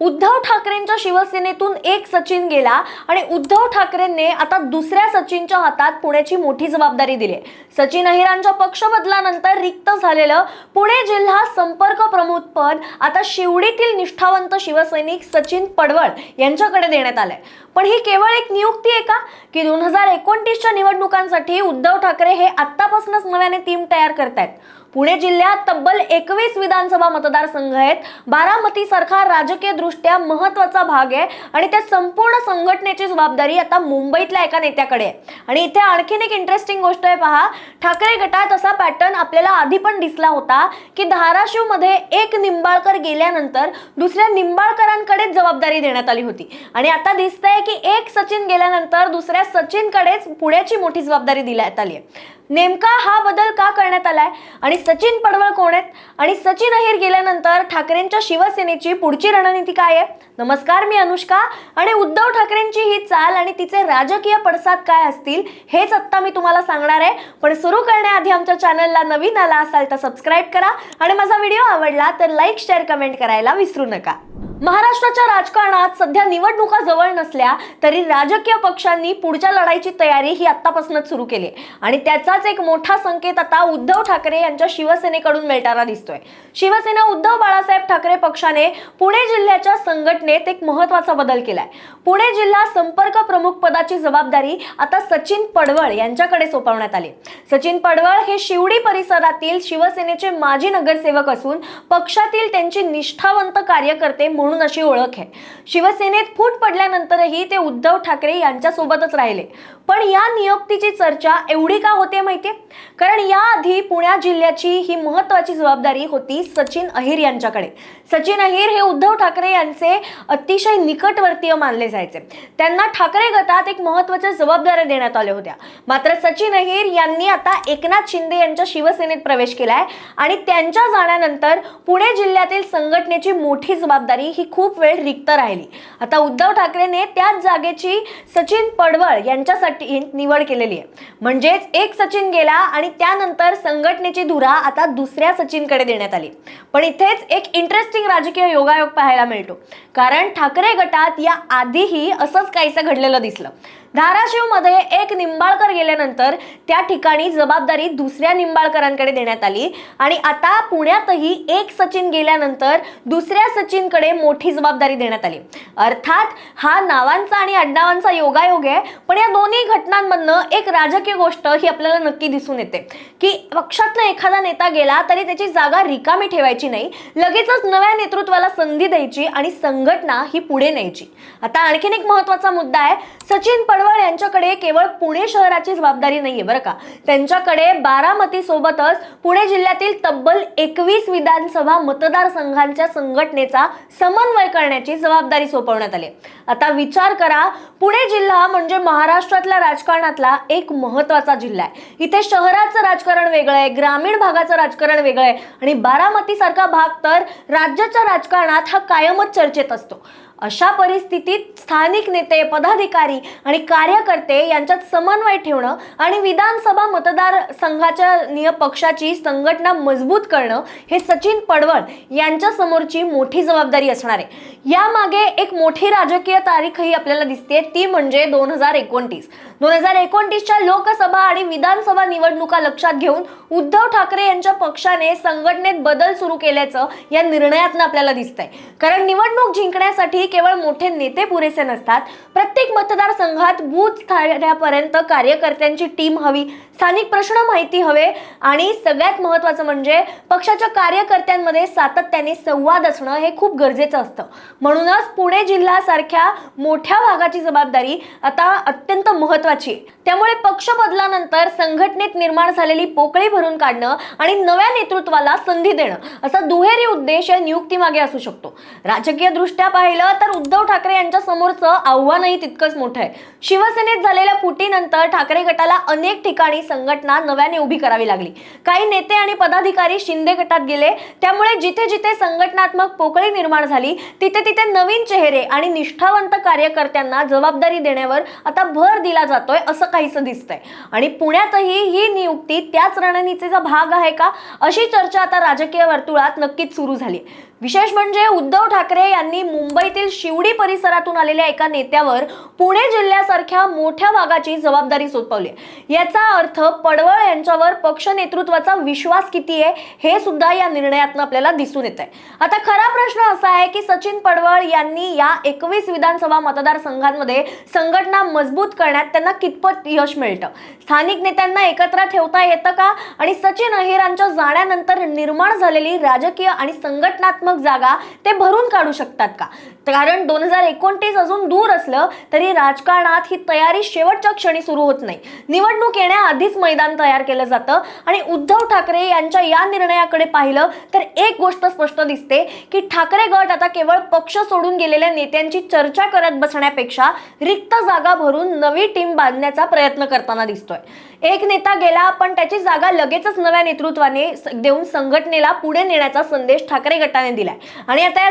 उद्धव ठाकरेंच्या शिवसेनेतून एक सचिन गेला आणि उद्धव ठाकरेंनी आता दुसऱ्या सचिनच्या हातात पुण्याची मोठी जबाबदारी दिली आहे। सचिन अहिरांच्या पक्ष बदलानंतर रिक्त झालेलं पुणे जिल्हा संपर्क प्रमुख पद आता शिवडीतील निष्ठावंत शिवसैनिक सचिन पडवळ यांच्याकडे देण्यात आलंय। पण ही केवळ एक नियुक्ती आहे का की 2029च्या निवडणुकांसाठी उद्धव ठाकरे हे आत्तापासूनच नव्याने टीम तयार करतायत? पुणे जिल्ह्यात तब्बल 21 विधानसभा मतदारसंघ आहेत। बारामती सारखा राजकीय दृष्ट्या महत्त्वाचा भाग आहे आणि त्या संपूर्ण संघटनेची जबाबदारी आता मुंबईतल्या एका नेत्याकडे आहे। आणि इथे आणखीन एक इंटरेस्टिंग गोष्ट आहे पहा, ठाकरे गटात असा पॅटर्न आपल्याला आधी पण दिसला होता की धाराशिव मध्ये एक निंबाळकर गेल्यानंतर दुसऱ्या निंबाळकरांकडे जबाबदारी देण्यात आली होती आणि आता दिसतंय की एक सचिन गेल्यानंतर दुसऱ्या सचिनकडेच पुण्याची मोठी जबाबदारी देण्यात आली आहे। नेमका हा बदल का करण्यात आलाय आणि सचिन पडवळ कोण आहेत आणि सचिन अहिर गेल्यानंतर ठाकरेंच्या शिवसेनेची पुढची रणनीती काय आहे? नमस्कार, मी अनुष्का आणि उद्धव ठाकरेंची ही चाल आणि तिचे राजकीय पडसाद काय असतील हेच आता मी तुम्हाला सांगणार आहे। पण सुरू करण्याआधी आमच्या चॅनलला नवीन आला असाल तर सबस्क्राइब करा आणि माझा व्हिडिओ आवडला तर लाईक, शेअर, कमेंट करायला विसरू नका। महाराष्ट्राच्या राजकारणात सध्या निवडणुका जवळ नसल्या तरी राजकीय पक्षांनी पुढच्या लढाईची तयारी ही आत्तापासूनच सुरू केली आणि त्याचाच एक मोठा संकेत आता उद्धव ठाकरे यांच्या शिवसेनेकडून मिळताना दिसतोय। शिवसेना उद्धव बाळासाहेब ठाकरे पक्षाने पुणे जिल्ह्याच्या संघटनेत एक महत्त्वाचा बदल केलाय। पुणे जिल्हा संपर्क प्रमुख पदाची जबाबदारी आता सचिन पडवळ यांच्याकडे सोपवण्यात आली। सचिन पडवळ हे शिवडी परिसरातील शिवसेनेचे माजी नगरसेवक असून पक्षातील त्यांची निष्ठावंत कार्यकर्ते म्हणून अशी ओळख आहे। शिवसेनेत फूट पडल्यानंतरही ते उद्धव ठाकरे यांच्या सोबतच राहिले। पण या नियुक्तीची चर्चा एवढी का होते माहितीये? कारण याआधी पुणे जिल्ह्याची ही महत्त्वाची जबाबदारी होती सचिन अहिर यांच्याकडे। सचिन अहिर हे उद्धव ठाकरे यांचे अतिशय निकटवर्तीय मानले जायचे। त्यांना ठाकरे गटात एक महत्त्वाच्या जबाबदाऱ्या देण्यात आल्या होत्या। मात्र सचिन अहिर यांनी आता एकनाथ शिंदे यांच्या शिवसेनेत प्रवेश केलाय आणि त्यांच्या जाण्यानंतर पुणे जिल्ह्यातील संघटनेची मोठी जबाबदारी ही खूप वेळ रिक्त राहिली। आता उद्धव ठाकरेने त्याच जागेची सचिन पडवळ यांच्यासाठी निवड केलेली आहे। म्हणजेच एक सचिन गेला आणि त्यानंतर संघटनेची धुरा आता दुसऱ्या सचिनकडे देण्यात आली। पण इथेच एक इंटरेस्टिंग राजकीय योगायोग पाहायला मिळतो, कारण ठाकरे गटात या आधीही असंच काहीसं घडलेलं दिसलं। धाराशिव मध्ये एक निंबाळकर गेल्यानंतर त्या ठिकाणी जबाबदारी दुसऱ्या निंबाळकरांकडे देण्यात आली आणि आता पुण्यातही एक सचिन गेल्यानंतर दुसऱ्या सचिनकडे मोठी जबाबदारी देण्यात आली। अर्थात हा नावांचा आणि आडनावांचा योगायोग आहे, पण या दोन्ही घटनांमधनं एक राजकीय गोष्ट ही आपल्याला नक्की दिसून येते की पक्षातला एखादा नेता गेला तरी त्याची जागा रिकामी ठेवायची नाही, लगेचच नव्या नेतृत्वाला संधी द्यायची आणि संघटना ही पुढे न्यायची। आता आणखीन एक महत्त्वाचा मुद्दा आहे, सचिन पडवळ यांच्याकडे केवळ पुणे शहराची जबाबदारी नाहीये बरं का, त्यांच्याकडे बारामती सोबतच पुणे जिल्ह्यातील तब्बल 21 विधानसभा मतदारसंघांच्या संघटनेचा समन्वय करण्याची जबाबदारी सोपवण्यात आली। आता विचार करा, पुणे जिल्हा म्हणजे महाराष्ट्रातल्या राजकारणातला एक महत्त्वाचा जिल्हा आहे। इथे शहराचं राजकारण वेगळं आहे, ग्रामीण भागाचं राजकारण वेगळं आहे आणि बारामती सारखा भाग तर राज्याच्या राजकारणात हा कायमच चर्चेत असतो। अशा परिस्थितीत स्थानिक नेते, पदाधिकारी आणि कार्यकर्ते यांच्यात समन्वय ठेवणं आणि विधानसभा मतदारसंघाच्या पक्षाची संघटना मजबूत करणं हे सचिन पडवळ यांच्या समोरची मोठी जबाबदारी असणार आहे। यामागे एक मोठी राजकीय तारीखही आपल्याला दिसते, ती म्हणजे 2029च्या लोकसभा आणि विधानसभा निवडणुका लक्षात घेऊन उद्धव ठाकरे यांच्या पक्षाने संघटनेत बदल सुरू केल्याचं या निर्णयातून आपल्याला दिसतंय। कारण निवडणूक जिंकण्यासाठी केवळ मोठे नेते पुरेसे नसतात, प्रत्येक मतदारसंघात बूथ स्तरापर्यंत कार्यकर्त्यांची टीम हवी, स्थानिक प्रश्न माहिती हवे आणि सगळ्यात महत्त्वाचं म्हणजे पक्षाच्या कार्यकर्त्यांमध्ये सातत्याने संवाद असणं हे खूप गरजेचं असतं। म्हणूनच पुणे जिल्ह्यासारख्या मोठ्या भागाची जबाबदारी आता अत्यंत महत्त्वाची आहे। त्यामुळे पक्ष बदलानंतर संघटनेत निर्माण झालेली पोकळी भरून काढणं आणि नव्या नेतृत्वाला संधी देणं असा दुहेरी उद्देश या नियुक्तीमागे असू शकतो। राजकीय दृष्ट्या पाहिलं तर उद्धव ठाकरे यांच्या समोरचं आव्हानही तितकंच मोठं आहे। शिवसेनेत झालेल्या फुटीनंतर ठाकरे गटाला अनेक ठिकाणी संघटना नव्याने उभी करावी लागली। काही नेते आणि पदाधिकारी शिंदे गटात गेले, त्यामुळे जिथे जिथे संघटनात्मक पोकळी निर्माण झाली तिथे तिथे नवीन चेहरे आणि निष्ठावंत कार्यकर्त्यांना जबाबदारी देण्यावर आता भर दिला जातोय असं काहीसं दिसतंय। आणि पुण्यातही ही नियुक्ती त्याच रणनीतीचा भाग आहे का, अशी चर्चा आता राजकीय वर्तुळात नक्कीच सुरू झाली। विशेष म्हणजे उद्धव ठाकरे यांनी मुंबईतील शिवडी परिसरातून आलेल्या एका नेत्यावर पुणे जिल्ह्यासारख्या मोठ्या भागाची जबाबदारी सोपवली। याचा अर्थ पडवळ यांच्यावर पक्ष नेतृत्वाचा विश्वास किती आहे हे सुद्धा या निर्णयातून आपल्याला दिसून येत आहे। आता खरा प्रश्न असा आहे की सचिन पडवळ यांनी या 21 विधानसभा मतदारसंघांमध्ये संघटना मजबूत करण्यात त्यांना कितपत यश मिळतं, स्थानिक नेत्यांना एकत्र ठेवता येतं का, आणि सचिन अहिरांच्या जाण्यानंतर निर्माण झालेली राजकीय आणि संघटनात्मक जागा ते भरून काढू शकतात का? कारण 2029 अजून दूर असलं तरी राजकारणात ही तयारी शेवटच्या क्षणी सुरू होत नाही। निवडणूक येण्याआधीच मैदान तयार केलं जातं आणि उद्धव ठाकरे यांच्या या निर्णयाकडे पाहिलं तर एक गोष्ट स्पष्ट दिसते की ठाकरे गट आता केवळ पक्ष सोडून गेलेल्या नेत्यांची चर्चा करत बसण्यापेक्षा रिक्त जागा भरून नवी टीम बांधण्याचा प्रयत्न करताना दिसतोय। एक नेता गेला पण त्याची जागा लगेचच नव्या नेतृत्वाने देऊन संघटनेला पुढे नेण्याचा संदेश ठाकरे गटाने दिलाय। आणि आता या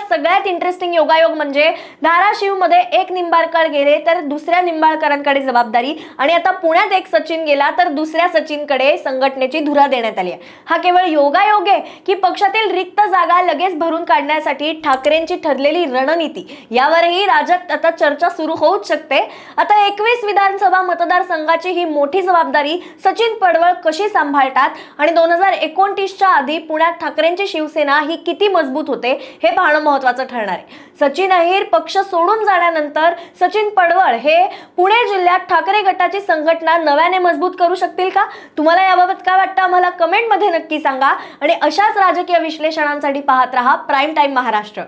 सगळ्यात इंटरेस्टिंग योगायोग म्हणजे धाराशिव मध्ये एक निंबाळकर गेले तर दुसऱ्या निंबाळकरांकडे जबाबदारी, आणि आता पुण्यात एक सचिन गेला तर दुसऱ्या सचिनकडे संघटनेची धुरा देण्यात आली आहे। हा केवळ योगायोग आहे की पक्षातील रिक्त जागा लगेच भरून काढण्यासाठी ठाकरेंची ठरलेली रणनीती, यावरही राज्यात आता चर्चा सुरू होऊच शकते। आता 21 विधानसभा मतदारसंघाची ही मोठी जबाबदारी सचिन पडवळ कशी सांभाळतात आणि 2029च्या आधी पुण्यात ठाकरेंची शिवसेना ही किती मजबूत होते हे पाहणं महत्त्वाचं ठरणार आहे। सचिन अहिर पक्ष सोडून जाण्यानंतर सचिन पडवळ हे पुणे जिल्ह्यात ठाकरे गटाची संघटना नव्याने मजबूत करू शकतील का? तुम्हाला याबाबत काय वाटतं आम्हाला कमेंटमध्ये नक्की सांगा आणि अशाच राजकीय विश्लेषणांसाठी पाहत रहा प्राईम टाइम महाराष्ट्र।